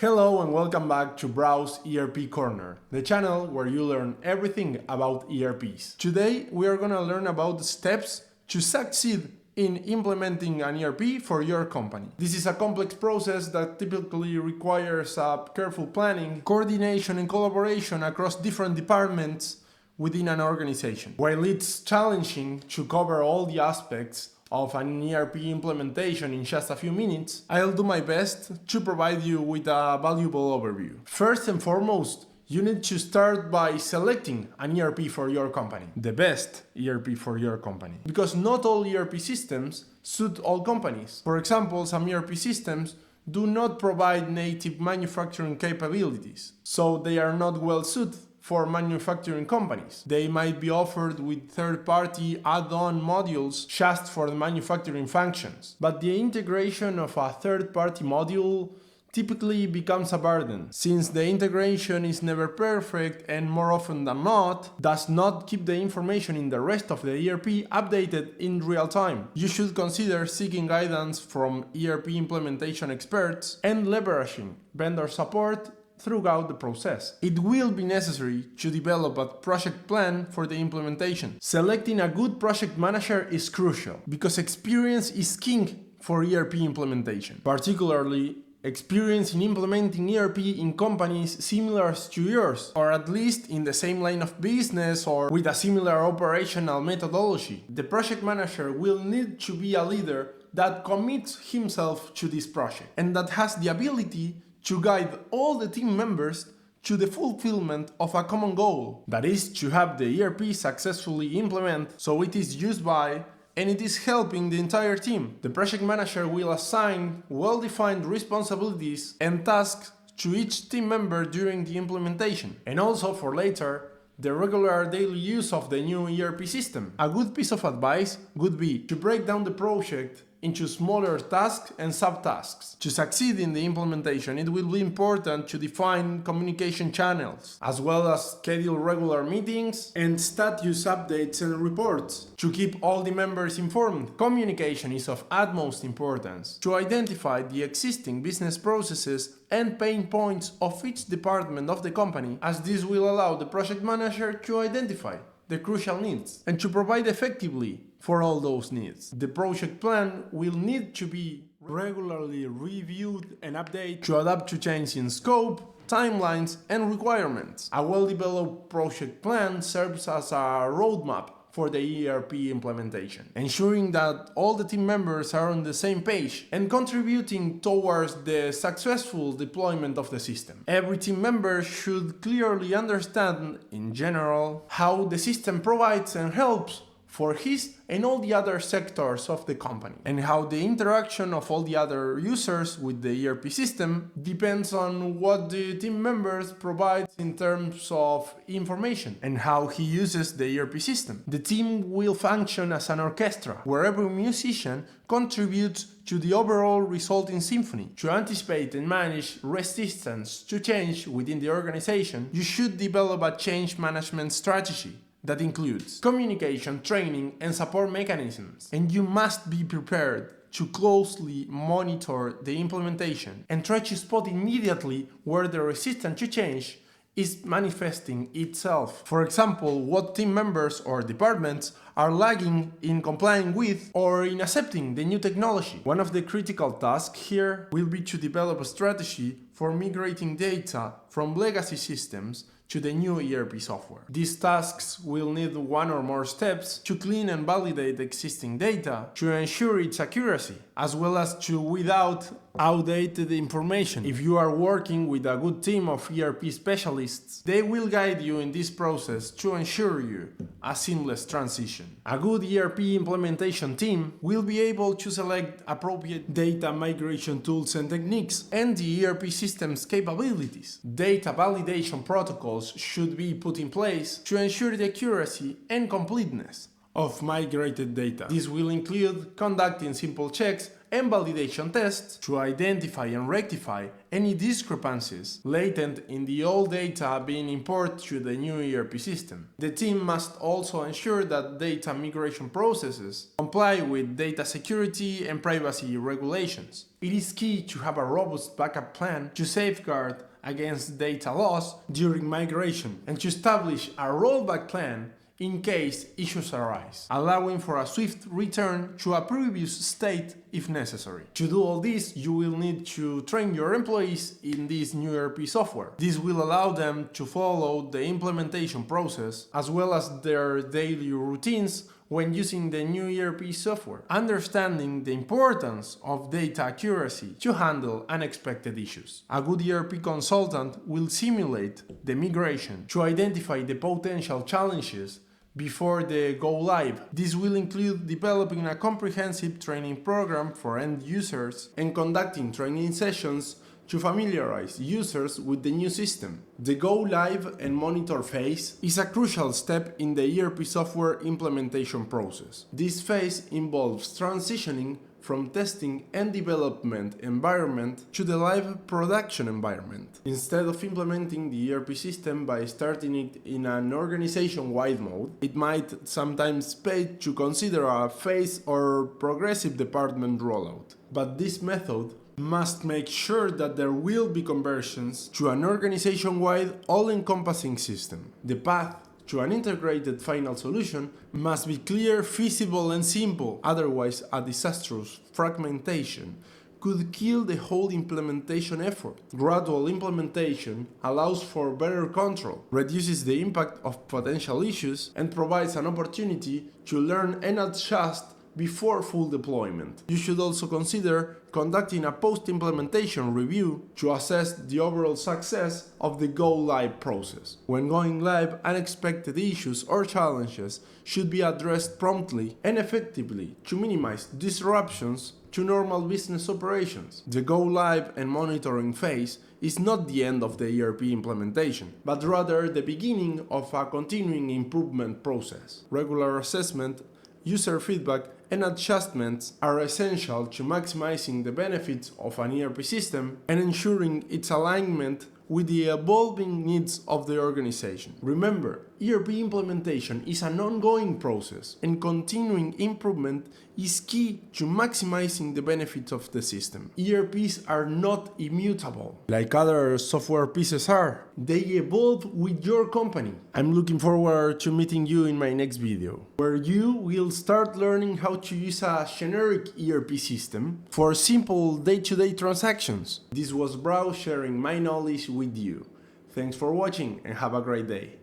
Hello and welcome back to Browse ERP Corner, the channel where you learn everything about ERPs. Today we are going to learn about the steps to succeed in implementing an ERP for your company. This is a complex process that typically requires careful planning, coordination and collaboration across different departments within an organization. While it's challenging to cover all the aspects of an ERP implementation in just a few minutes, I'll do my best to provide you with a valuable overview. First and foremost, you need to start by selecting an ERP for your company, the best ERP for your company. Because not all ERP systems suit all companies. For example, some ERP systems do not provide native manufacturing capabilities, so they are not well suited for manufacturing companies. They might be offered with third-party add-on modules just for the manufacturing functions. But the integration of a third-party module typically becomes a burden, since the integration is never perfect and more often than not does not keep the information in the rest of the ERP updated in real time. You should consider seeking guidance from ERP implementation experts and leveraging vendor support throughout the process. It will be necessary to develop a project plan for the implementation. Selecting a good project manager is crucial because experience is king for ERP implementation, particularly experience in implementing ERP in companies similar to yours, or at least in the same line of business or with a similar operational methodology. The project manager will need to be a leader that commits himself to this project and that has the ability to guide all the team members to the fulfillment of a common goal. That is to have the ERP successfully implemented so it is used by and it is helping the entire team. The project manager will assign well-defined responsibilities and tasks to each team member during the implementation, and also for later, the regular daily use of the new ERP system. A good piece of advice would be to break down the project into smaller tasks and subtasks. To succeed in the implementation, it will be important to define communication channels, as well as schedule regular meetings and status updates and reports to keep all the members informed. Communication is of utmost importance to identify the existing business processes and pain points of each department of the company, as this will allow the project manager to identify the crucial needs and to provide effectively for all those needs. The project plan will need to be regularly reviewed and updated to adapt to changes in scope, timelines, and requirements. A well-developed project plan serves as a roadmap for the ERP implementation, ensuring that all the team members are on the same page and contributing towards the successful deployment of the system. Every team member should clearly understand, in general, how the system provides and helps for his and all the other sectors of the company, and how the interaction of all the other users with the ERP system depends on what the team members provide in terms of information and how he uses the ERP system. The team will function as an orchestra, where every musician contributes to the overall resulting symphony. To anticipate and manage resistance to change within the organization, you should develop a change management strategy that includes communication, training, and support mechanisms. And you must be prepared to closely monitor the implementation and try to spot immediately where the resistance to change is manifesting itself. For example, what team members or departments are lagging in complying with or in accepting the new technology. One of the critical tasks here will be to develop a strategy for migrating data from legacy systems to the new ERP software. These tasks will need one or more steps to clean and validate existing data to ensure its accuracy, as well as to weed out outdated information. If you are working with a good team of ERP specialists, they will guide you in this process to ensure you a seamless transition. A good ERP implementation team will be able to select appropriate data migration tools and techniques and the ERP system's capabilities. Data validation protocols should be put in place to ensure the accuracy and completeness of migrated data. This will include conducting simple checks and validation tests to identify and rectify any discrepancies latent in the old data being imported to the new ERP system. The team must also ensure that data migration processes comply with data security and privacy regulations. It is key to have a robust backup plan to safeguard against data loss during migration and to establish a rollback plan in case issues arise, allowing for a swift return to a previous state if necessary. To do all this, you will need to train your employees in this new ERP software. This will allow them to follow the implementation process as well as their daily routines when using the new ERP software, understanding the importance of data accuracy to handle unexpected issues. A good ERP consultant will simulate the migration to identify the potential challenges before the go live. This will include developing a comprehensive training program for end users and conducting training sessions to familiarize users with the new system. The go live and monitor phase is a crucial step in the ERP software implementation process. This phase involves transitioning from testing and development environment to the live production environment. Instead of implementing the ERP system by starting it in an organization-wide mode, it might sometimes pay to consider a phase or progressive department rollout. But this method must make sure that there will be conversions to an organization-wide, all-encompassing system. The path to an integrated final solution must be clear, feasible, and simple, otherwise a disastrous fragmentation could kill the whole implementation effort. Gradual implementation allows for better control, reduces the impact of potential issues, and provides an opportunity to learn and adjust before full deployment. You should also consider conducting a post-implementation review to assess the overall success of the go-live process. When going live, unexpected issues or challenges should be addressed promptly and effectively to minimize disruptions to normal business operations. The go-live and monitoring phase is not the end of the ERP implementation, but rather the beginning of a continuing improvement process. Regular assessment, user feedback, and adjustments are essential to maximizing the benefits of an ERP system and ensuring its alignment with the evolving needs of the organization. Remember, ERP implementation is an ongoing process, and continuing improvement is key to maximizing the benefits of the system. ERPs are not immutable, like other software pieces are. They evolve with your company. I'm looking forward to meeting you in my next video, where you will start learning how to use a generic ERP system for simple day-to-day transactions. This was Brau sharing my knowledge with you. Thanks for watching and have a great day.